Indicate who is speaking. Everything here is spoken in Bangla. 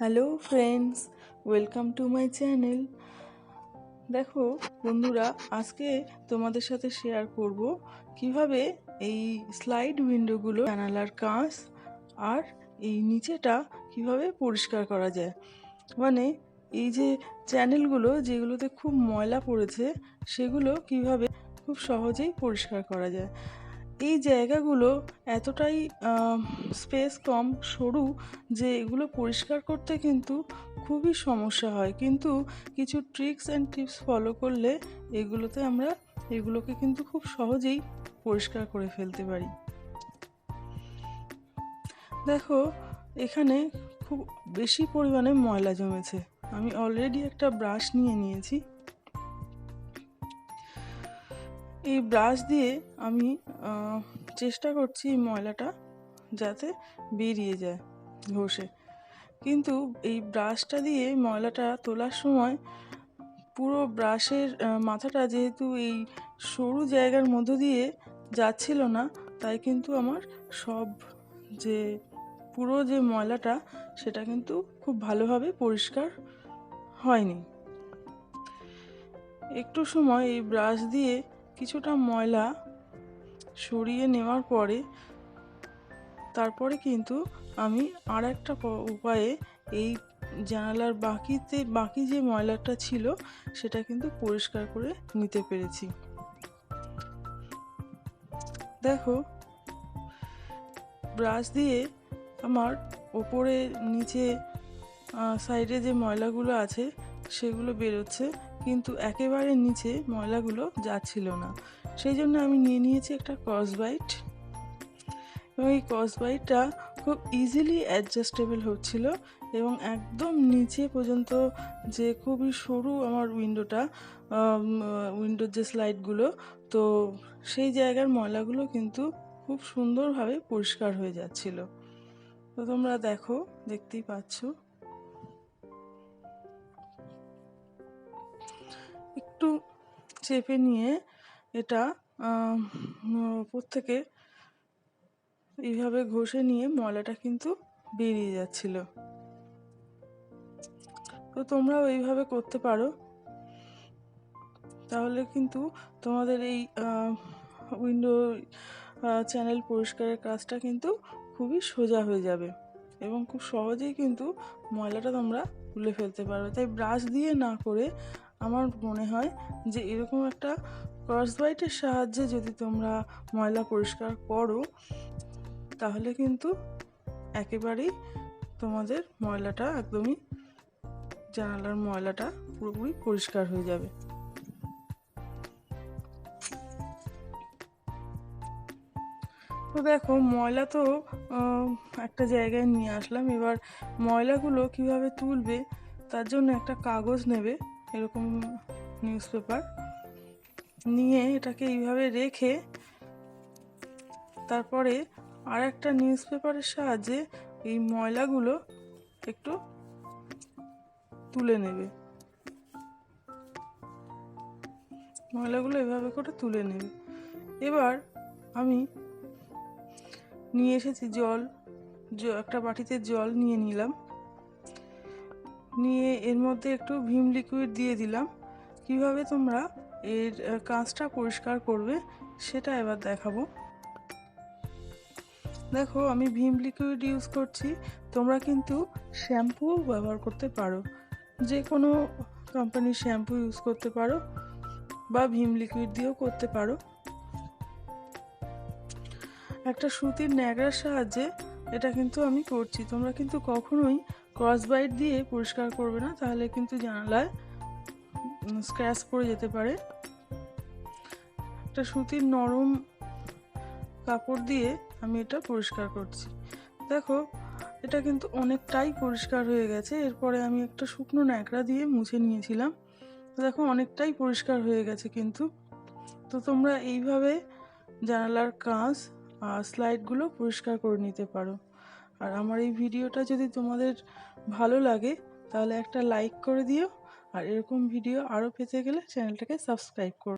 Speaker 1: Hello friends, welcome to my channel. দেখো বন্ধুরা, আজকে তোমাদের সাথে শেয়ার করব কিভাবে এই স্লাইড উইন্ডোগুলো, জানালার কাঁচ আর এই নিচেটা কিভাবে পরিষ্কার করা যায়। মানে এই যে চ্যানেলগুলো যেগুলোতে খুব ময়লা পড়েছে সেগুলো কিভাবে খুব সহজেই পরিষ্কার করা যায়। এই জায়গাগুলো এতটাই স্পেস কম, সরু, যে এগুলো পরিষ্কার করতে কিন্তু খুবই সমস্যা হয়, কিন্তু কিছু ট্রিক্স অ্যান্ড টিপস ফলো করলে এগুলোকে কিন্তু খুব সহজেই পরিষ্কার করে ফেলতে পারি। দেখো এখানে খুব বেশি পরিমাণে ময়লা জমেছে। আমি অলরেডি একটা ব্রাশ নিয়ে নিয়েছি। এই ব্রাশ দিয়ে আমি চেষ্টা করছি এই ময়লাটা যাতে বেরিয়ে যায় ঘষে, কিন্তু এই ব্রাশটা দিয়ে ময়লাটা তোলার সময় পুরো ব্রাশের মাথাটা যেহেতু এই সরু জায়গার মধ্য দিয়ে যাচ্ছিল না, তাই কিন্তু আমার যে পুরো যে ময়লাটা সেটা কিন্তু খুব ভালোভাবে পরিষ্কার হয়নি। একটু সময় এই ব্রাশ দিয়ে কিছুটা ময়লা সরিয়ে নেওয়ার পরে তারপরে কিন্তু আমি আর একটা উপায়ে এই জানালার বাকি যে ময়লাটা ছিল সেটা কিন্তু পরিষ্কার করে নিতে পেরেছি। দেখো ব্রাশ দিয়ে আমার ওপরে নিচে সাইডে যে ময়লাগুলো আছে সেগুলো বেরোচ্ছে, কিন্তু একেবারে নিচে ময়লাগুলো যাচ্ছিল না। সেই জন্য আমি নিয়ে নিয়েছি একটা স্কচব্রাইট, এবং এই স্কচব্রাইটটা খুব ইজিলি অ্যাডজাস্টেবল হচ্ছিল, এবং একদম নিচে পর্যন্ত যে খুবই সরু আমার উইন্ডোর যে স্লাইডগুলো, তো সেই জায়গার ময়লাগুলো কিন্তু খুব সুন্দরভাবে পরিষ্কার হয়ে যাচ্ছিল। তো তোমরা দেখতেই পাচ্ছ। একটু চেপে নিয়ে এটা উপর থেকে এইভাবে ঘষে নিয়ে ময়লাটা কিন্তু বেরিয়ে যাচ্ছিল। তো তোমরাও এইভাবে করতে পারো, তাহলে কিন্তু তোমাদের এই উইন্ডো চ্যানেল পরিষ্কারের কাজটা কিন্তু খুবই সোজা হয়ে যাবে, এবং খুব সহজেই কিন্তু ময়লাটা তোমরা তুলে ফেলতে পারবে। তাই ব্রাশ দিয়ে না করে আমার মনে হয় যে এরকম একটা স্কচব্রাইটের সাহায্যে যদি তোমরা ময়লা পরিষ্কার করো, তাহলে কিন্তু একেবারেই তোমাদের জানালার ময়লাটা পুরোপুরি পরিষ্কার হয়ে যাবে। তো দেখো ময়লা তো একটা জায়গায় নিয়ে আসলাম। এবার ময়লাগুলো কিভাবে তুলবে তার জন্য একটা কাগজ নেবে, এরকম নিউজ পেপার নিয়ে এটাকে এইভাবে রেখে তারপরে আর একটা নিউজ পেপারের সাহায্যে এই ময়লাগুলো একটু তুলে নেবে। ময়লাগুলো এভাবে করে তুলে নেবে। এবার আমি নিয়ে এসেছি একটা বাটিতে জল নিয়ে নিলাম, নিয়ে এর মধ্যে একটু ভিম লিকুইড দিয়ে দিলাম। কিভাবে তোমরা এর কাঁচটা পরিষ্কার করবে সেটা এবার দেখাবো। দেখো আমি ভিম লিকুইড ইউজ করছি, তোমরা কিন্তু শ্যাম্পুও ব্যবহার করতে পারো, যে কোনো কোম্পানির শ্যাম্পু ইউজ করতে পারো বা ভিম লিকুইড দিয়েও করতে পারো। একটা সুতির ন্যাকড়ার সাহায্যে এটা কিন্তু আমি করছি। তোমরা কিন্তু কখনোই স্কচব্রাইট দিয়ে পরিষ্কার করবে না, তাহলে কিন্তু জানালায় স্ক্র্যাচ পড়ে যেতে পারে। একটা সুতির নরম কাপড় দিয়ে আমি এটা পরিষ্কার করছি। দেখো এটা কিন্তু অনেকটাই পরিষ্কার হয়ে গেছে। এরপরে আমি একটা শুকনো ন্যাকড়া দিয়ে মুছে নিয়েছিলাম। দেখো অনেকটাই পরিষ্কার হয়ে গেছে কিন্তু। তো তোমরা এইভাবে জানালার কাঁচ আর স্লাইডগুলো পরিষ্কার করে নিতে পারো। আর আমার এই ভিডিওটা যদি তোমাদের ভালো লাগে তাহলে একটা লাইক করে দিও, আর এরকম ভিডিও আরও পেতে গেলে চ্যানেলটাকে সাবস্ক্রাইব করো।